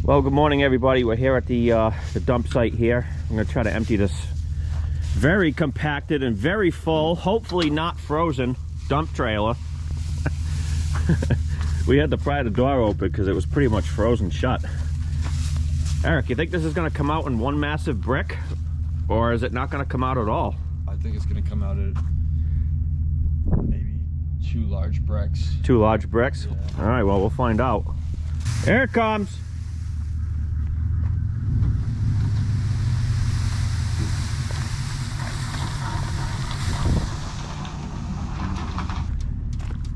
Well, good morning, everybody. We're here at the dump site here. I'm going to try to empty this very compacted and very full, hopefully not frozen, dump trailer. We had to pry the door open because it was pretty much frozen shut. Eric, you think this is going to come out in one massive brick, or is it not going to come out at all? I think it's going to come out at maybe 2 large bricks. 2 large bricks? Yeah. All right, well, we'll find out. Here it comes.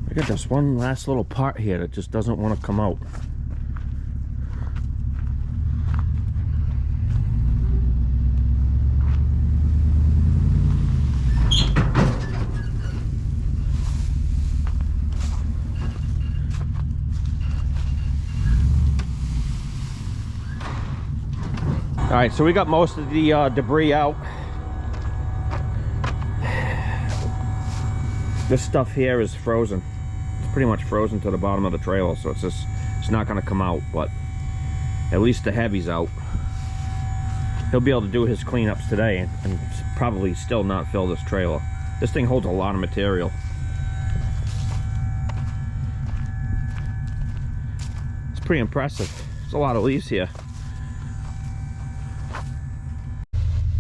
I got just one last little part here that just doesn't want to come out. All right, so we got most of the debris out. This stuff here is frozen. It's pretty much frozen to the bottom of the trailer, so it's not gonna come out, but at least the heavy's out. He'll be able to do his cleanups today and probably still not fill this trailer. This thing holds a lot of material. It's pretty impressive. There's a lot of leaves here.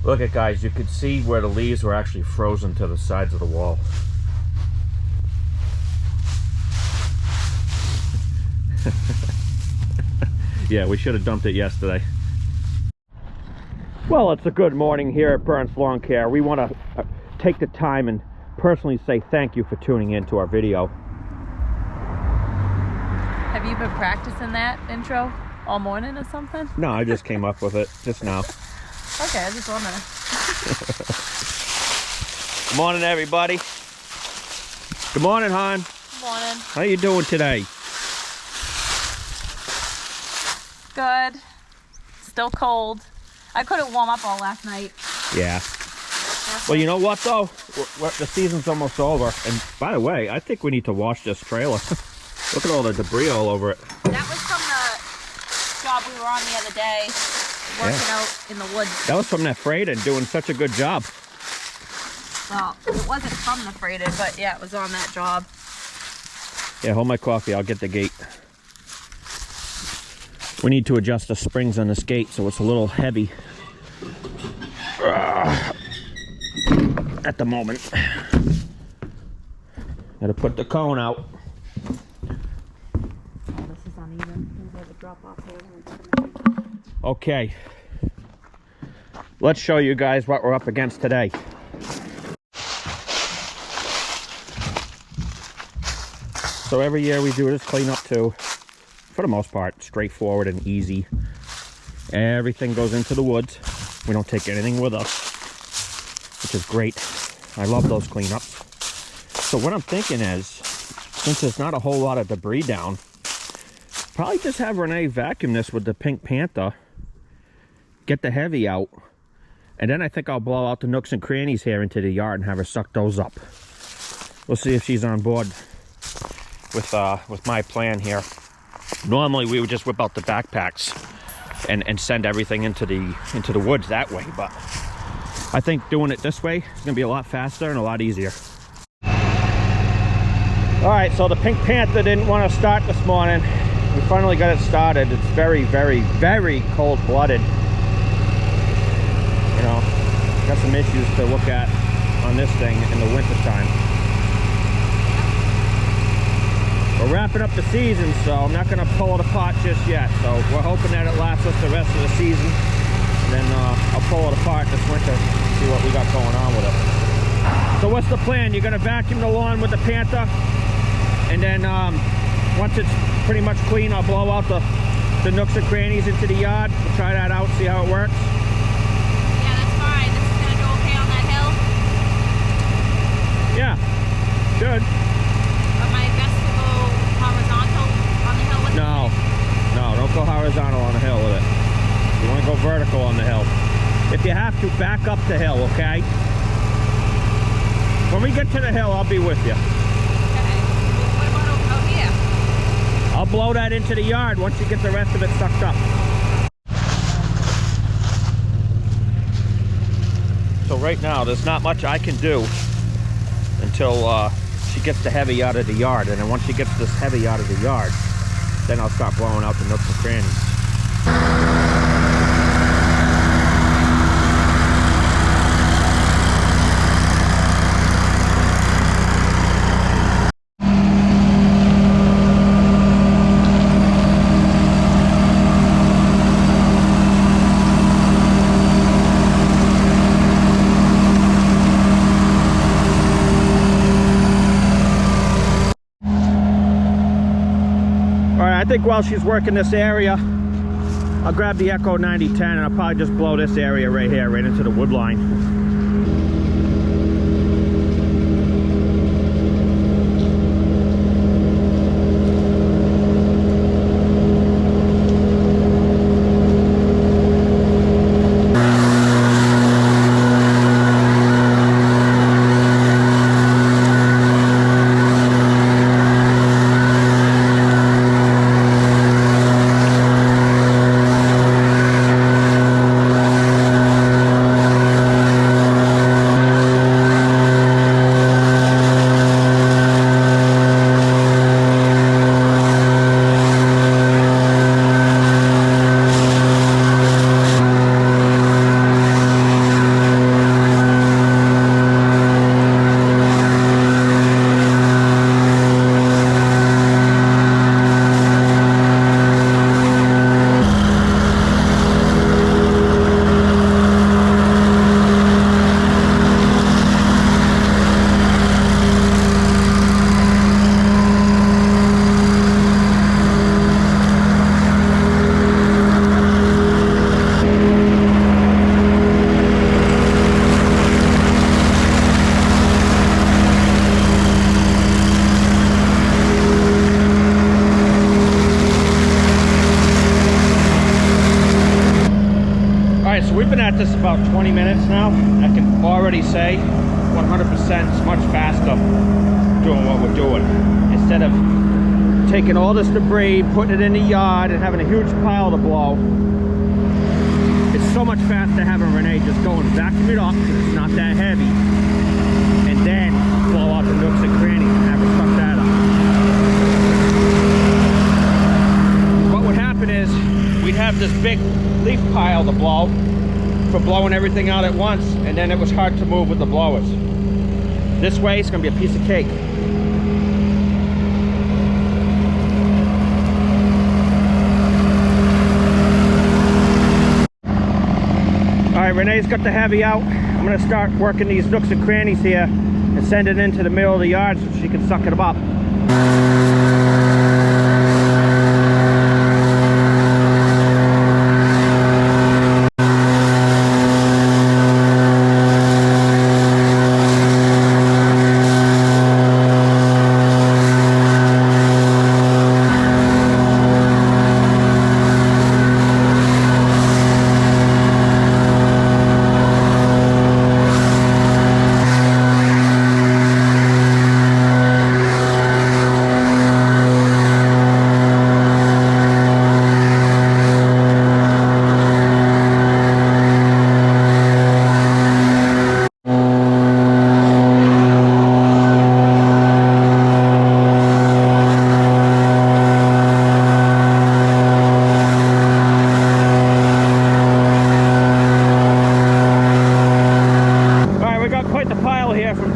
Look at, guys, you could see where the leaves were actually frozen to the sides of the wall. Yeah, we should have dumped it yesterday. Well, it's a good morning here at Burns Lawn Care. We want to take the time and personally say thank you for tuning in to our video. Have you been practicing that intro all morning or something? No, I just came up with it just now. Okay, I just wondering. Good morning, everybody. Good morning, hon. Good morning. How you doing today? Good. Still cold. I couldn't warm up all last night. Yeah. Well, you know what, though? The season's almost over. And by the way, I think we need to wash this trailer. Look at all the debris all over it. That was from the job we were on the other day, working out in the woods. That was from that freighter doing such a good job. Well, it wasn't from the freighter, but yeah, it was on that job. Yeah, hold my coffee. I'll get the gate. We need to adjust the springs on this gate so it's a little heavy at the moment. Gotta put the cone out. This is uneven. There's a drop off here. Okay, let's show you guys what we're up against today. So every year we do this cleanup too. For the most part, straightforward and easy. Everything goes into the woods. We don't take anything with us, which is great. I love those cleanups. So what I'm thinking is, since there's not a whole lot of debris down, probably just have Renee vacuum this with the Pink Panther, get the heavy out, and then I think I'll blow out the nooks and crannies here into the yard and have her suck those up. We'll see if she's on board with my plan here. Normally we would just whip out the backpacks and send everything into the woods that way, but I think doing it this way is gonna be a lot faster and a lot easier. All right, so the Pink Panther didn't want to start this morning. We finally got it started. It's very, very, very cold-blooded. You know, got some issues to look at on this thing in the wintertime. We're wrapping up the season, so I'm not going to pull it apart just yet. So we're hoping that it lasts us the rest of the season. And then I'll pull it apart this winter, see what we got going on with it. So what's the plan? You're going to vacuum the lawn with the Panther, and then once it's pretty much clean, I'll blow out the nooks and crannies into the yard. We'll try that out, see how it works. Yeah, that's fine. This is gonna do okay on that hill. Yeah, good. But my best to go horizontal on the hill with it? No, don't go horizontal on the hill with it. You want to go vertical on the hill. If you have to, back up the hill, okay? When we get to the hill, I'll be with you. Okay. What about out here? I'll blow that into the yard once you get the rest of it sucked up. So right now, there's not much I can do until she gets the heavy out of the yard. And then once she gets this heavy out of the yard, then I'll start blowing out the nooks and crannies. I think while she's working this area, I'll grab the Echo 9010 and I'll probably just blow this area right here, right into the wood line. We've been at this about 20 minutes now. I can already say 100% is much faster doing what we're doing. Instead of taking all this debris, putting it in the yard and having a huge pile to blow, it's so much faster having Renee just go and vacuum it up because it's not that heavy, and then blow out the nooks and crannies and have her suck that up. What would happen is we'd have this big leaf pile to blow for blowing everything out at once, and then it was hard to move with the blowers. This way it's going to be a piece of cake. Alright, Renee's got the heavy out. I'm going to start working these nooks and crannies here and send it into the middle of the yard so she can suck it up.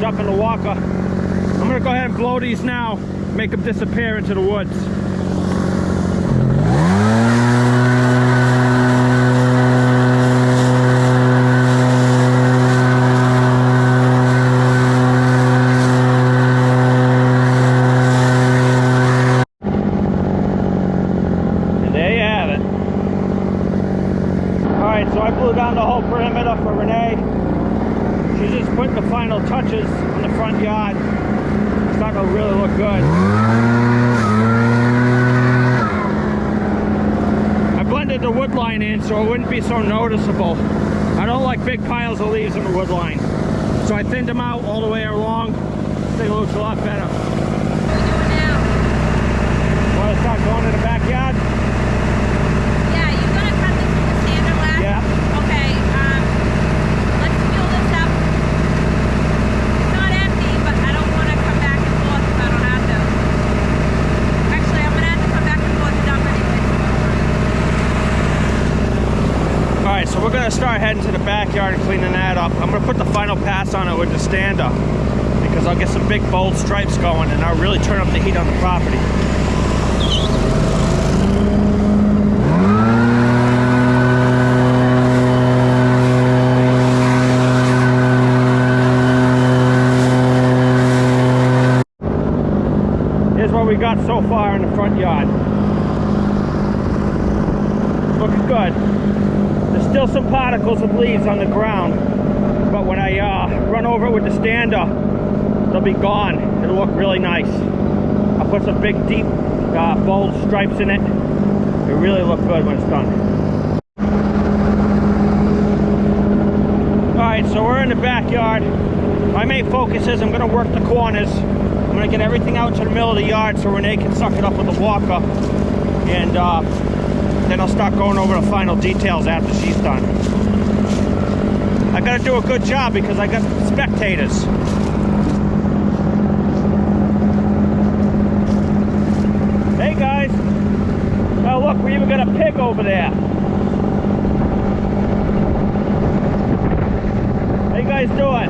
Dumping the walker. I'm gonna go ahead and blow these now, make them disappear into the woods. And there you have it. Alright, so I blew down the whole perimeter for Renee. She's just putting the final touches on the front yard. It's starting to really look good. I blended the wood line in so it wouldn't be so noticeable. I don't like big piles of leaves in the wood line. So I thinned them out all the way along. I think it looks a lot better. What are we doing now? Want to start going to the backyard? Yeah, you're gonna cut this with a sander last? Yeah. Okay, let's peel this up so we're gonna start heading to the backyard and cleaning that up. I'm gonna put the final pass on it with the stander because I'll get some big bold stripes going and I'll really turn up the heat on the property. Here's what we got so far in the front yard. Looking good. There's still some particles of leaves on the ground, but when I run over it with the stander, they'll be gone. It'll look really nice. I'll put some big, deep, bold stripes in it. It'll really look good when it's done. Alright, so we're in the backyard. My main focus is I'm going to work the corners. I'm going to get everything out to the middle of the yard so Renee can suck it up with the walker. And then I'll start going over the final details after she's done. I got to do a good job because I got spectators. Hey guys. Oh look, we even got a pig over there. How you guys doing?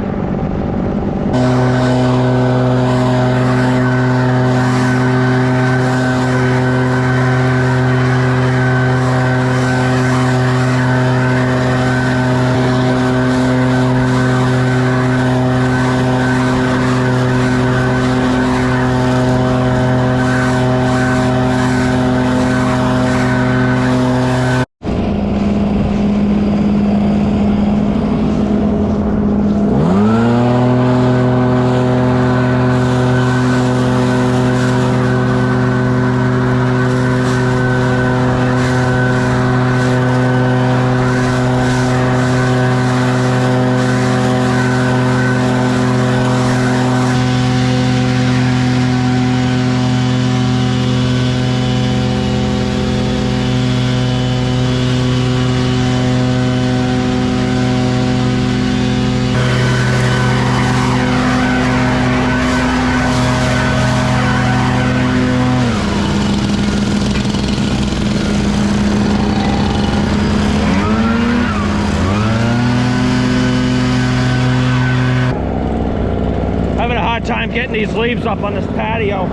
Time getting these leaves up on this patio.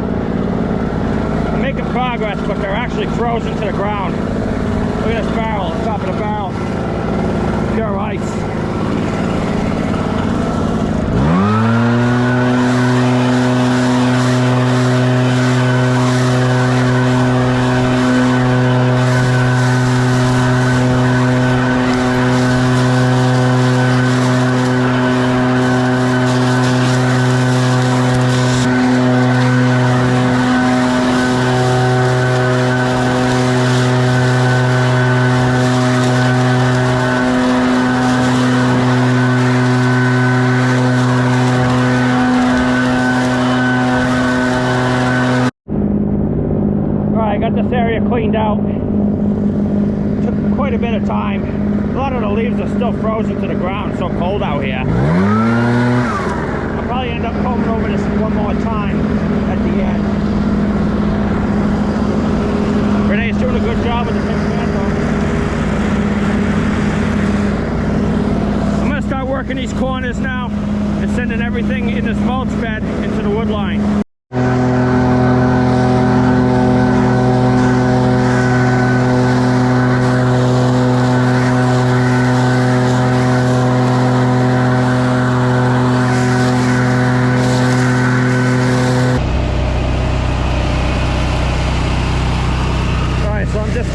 I'm making progress, but they're actually frozen to the ground. Look at this barrel, the top of the barrel. Pure ice. This area cleaned out. Took quite a bit of time. A lot of the leaves are still frozen to the ground. It's so cold out here. I'll probably end up combing over this one more time at the end. Renee's doing a good job with the pimento. I'm going to start working these corners now and sending everything in this mulch bed into the wood line.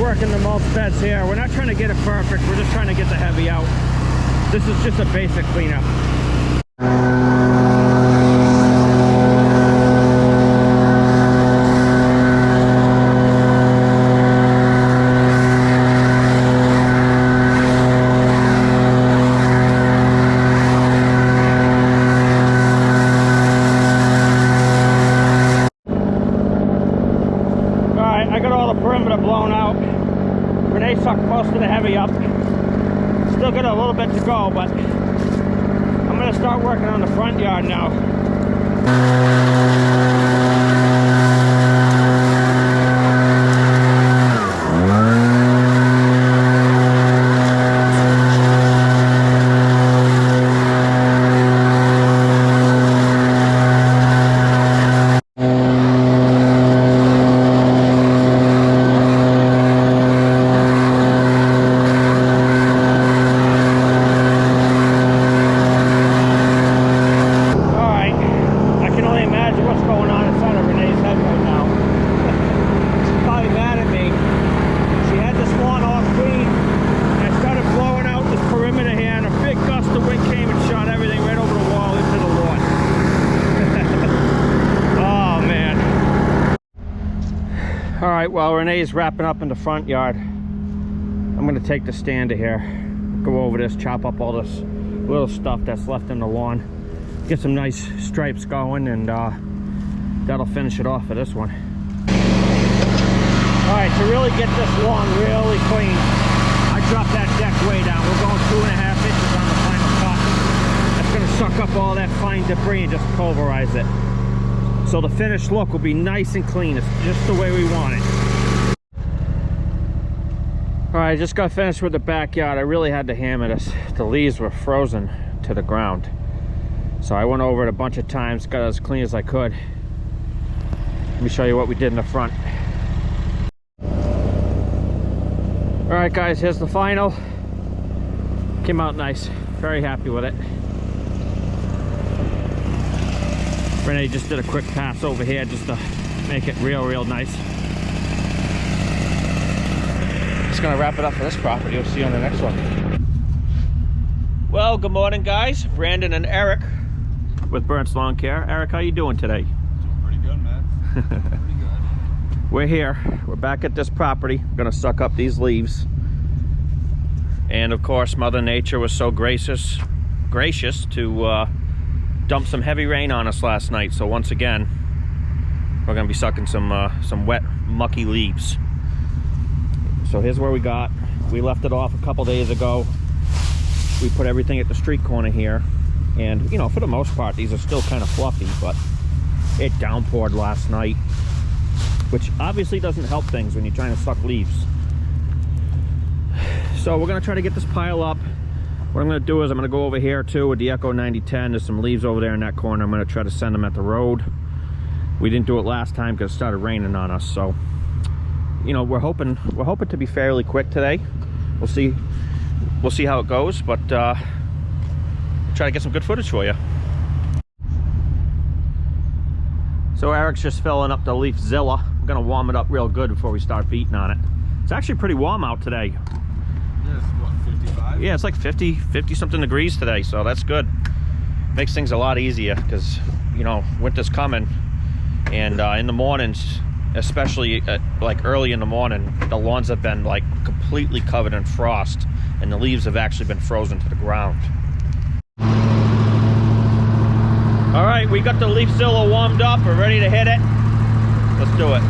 Working the mulch beds here. We're not trying to get it perfect, we're just trying to get the heavy out. This is just a basic cleanup. Alright, I got all the perimeter blown out. Renee sucked most of the heavy up. Still got a little bit to go, but I'm going to start working on the front yard now. while Renee's wrapping up in the front yard, I'm gonna take the stander here, go over this, chop up all this little stuff that's left in the lawn, get some nice stripes going, and that'll finish it off for this one. All right, to really get this lawn really clean, I dropped that deck way down. We're going 2.5 inches on the final cut. That's gonna suck up all that fine debris and just pulverize it. So the finished look will be nice and clean. It's just the way we want it. All right, I just got finished with the backyard. I really had to hammer this. The leaves were frozen to the ground. So I went over it a bunch of times, got it as clean as I could. Let me show you what we did in the front. All right, guys, here's the final. Came out nice. Very happy with it. Renee just did a quick pass over here just to make it real nice. Just gonna wrap it up for this property. You'll see you on the next one. Well, good morning, guys. Brandon and Eric with Burnt's Lawn Care. Eric, how you doing today? Doing pretty good, man. Pretty good. We're here. We're back at this property. We're gonna suck up these leaves. And of course, Mother Nature was so gracious to dumped some heavy rain on us last night, so once again we're gonna be sucking some wet, mucky leaves. So here's where we got. We left it off a couple days ago. We put everything at the street corner here, and you know, for the most part these are still kind of fluffy, but it downpoured last night, which obviously doesn't help things when you're trying to suck leaves. So we're gonna try to get this pile up. What I'm going to do is I'm going to go over here too with the Echo 9010. There's some leaves over there in that corner. I'm going to try to send them at the road. We didn't do it last time because it started raining on us. So, you know, we're hoping to be fairly quick today. We'll see how it goes, but try to get some good footage for you. So Eric's just filling up the LEAFZILLA. I'm going to warm it up real good before we start beating on it. It's actually pretty warm out today. Yeah, it's what, 55? Yeah, it's like 50 something degrees today, so that's good. Makes things a lot easier because, you know, winter's coming, and in the mornings, especially like early in the morning, the lawns have been like completely covered in frost, and the leaves have actually been frozen to the ground. All right, we got the LEAFZILLA warmed up. We're ready to hit it. Let's do it.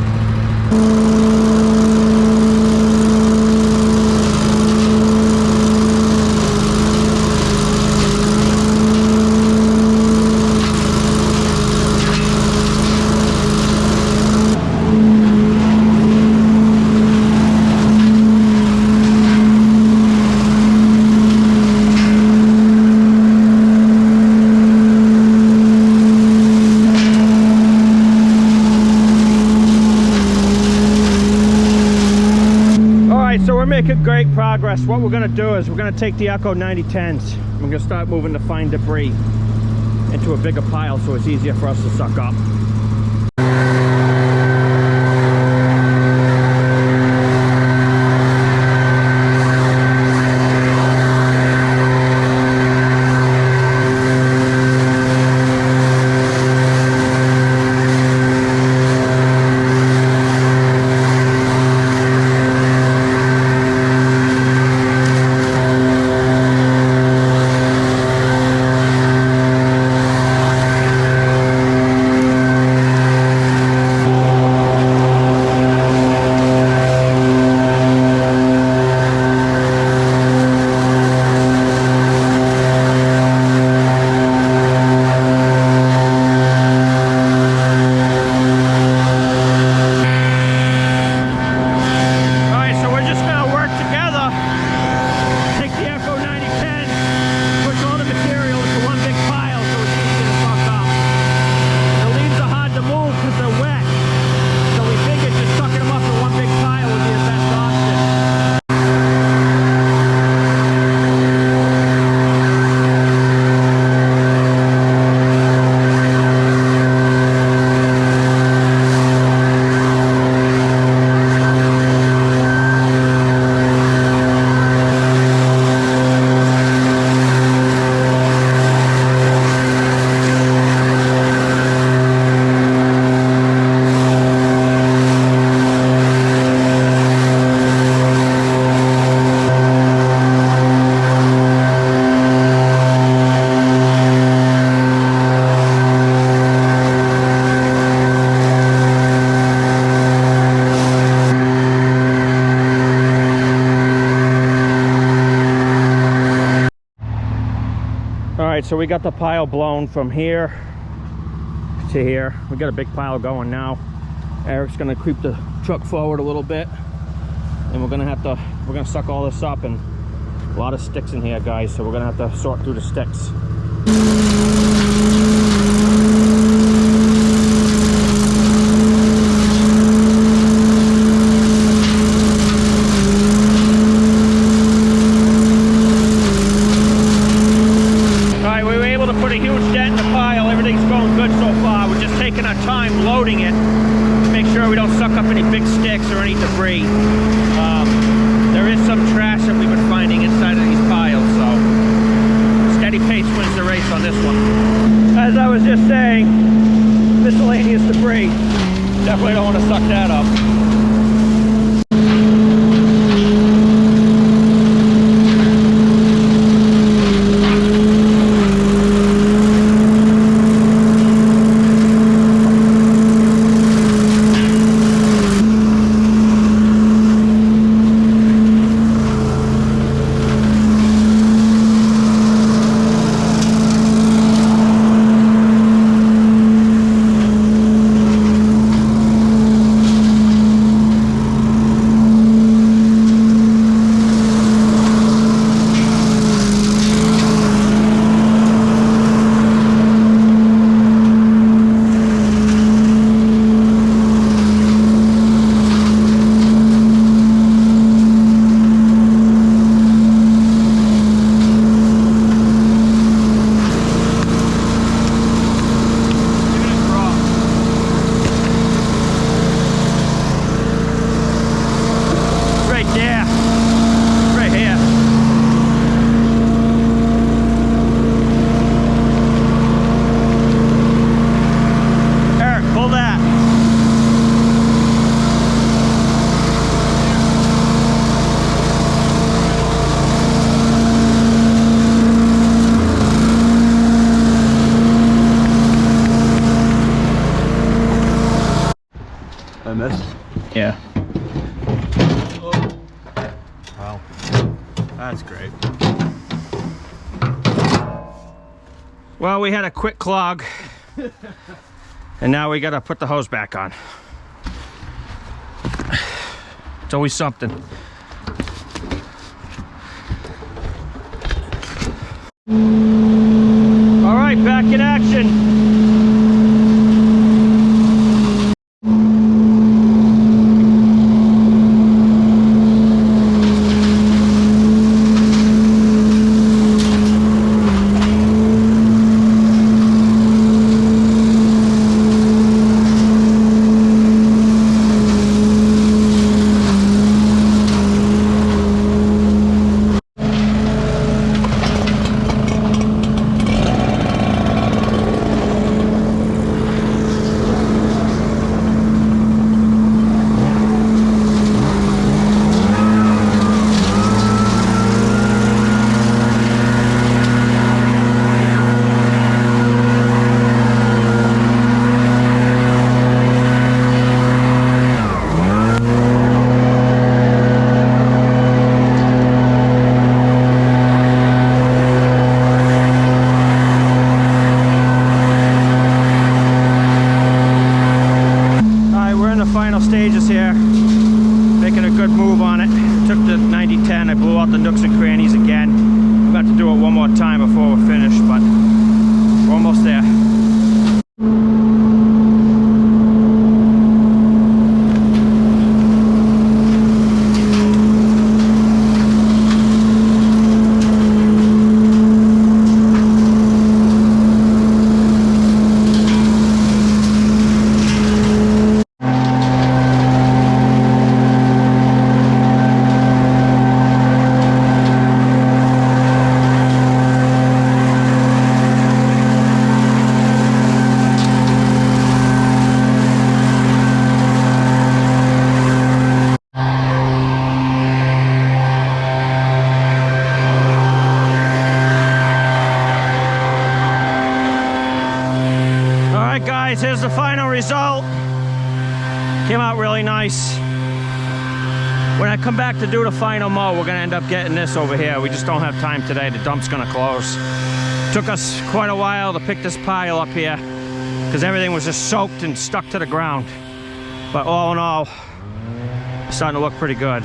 So we're making great progress. What we're going to do is we're going to take the Echo 9010s. We're going to start moving the fine debris into a bigger pile so it's easier for us to suck up. right, so we got the pile blown from here to here. We got a big pile going now. Eric's gonna creep the truck forward a little bit, and we're gonna suck all this up, and a lot of sticks in here, guys, so we're gonna have to sort through the sticks. Loading it, make sure we don't suck up any big sticks or any debris. There is some trash that we've been finding inside of these piles, so steady pace wins the race on this one. As I was just saying, miscellaneous debris, definitely don't want to suck that up. I missed? Yeah. Oh. Wow. That's great. Well, we had a quick clog, and now we gotta put the hose back on. It's always something. All right, back in action. Stages here, making a good move on it. Took the 90-10, I blew out the nooks and crannies again. I'm about to do it one more time before we're finished, but we're almost there. Here's the final result. Came out really nice. When I come back to do the final mow, we're gonna end up getting this over here. We just don't have time today. The dump's gonna close. Took us quite a while to pick this pile up here because everything was just soaked and stuck to the ground. But all in all, it's starting to look pretty good.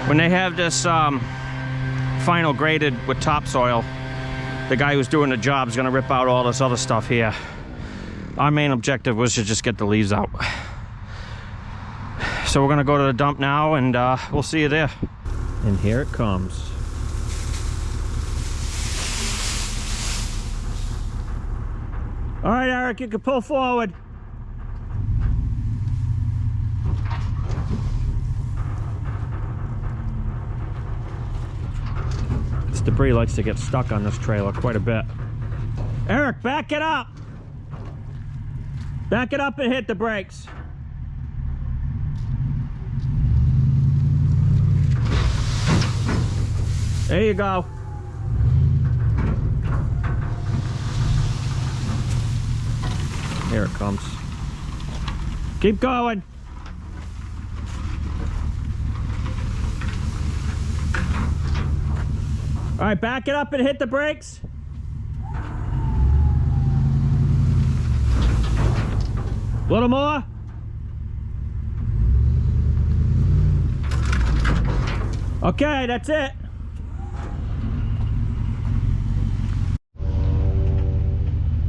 When they have this final graded with topsoil, the guy who's doing the job is going to rip out all this other stuff here. Our main objective was to just get the leaves out. So we're going to go to the dump now, and we'll see you there. And here it comes. All right, Eric, you can pull forward. This debris likes to get stuck on this trailer quite a bit. Eric, back it up. Back it up and hit the brakes. There you go. Here it comes. Keep going. All right, back it up and hit the brakes. A little more. Okay, that's it.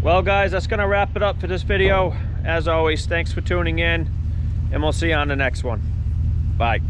Well guys, that's gonna wrap it up for this video. As always, thanks for tuning in, and we'll see you on the next one. Bye.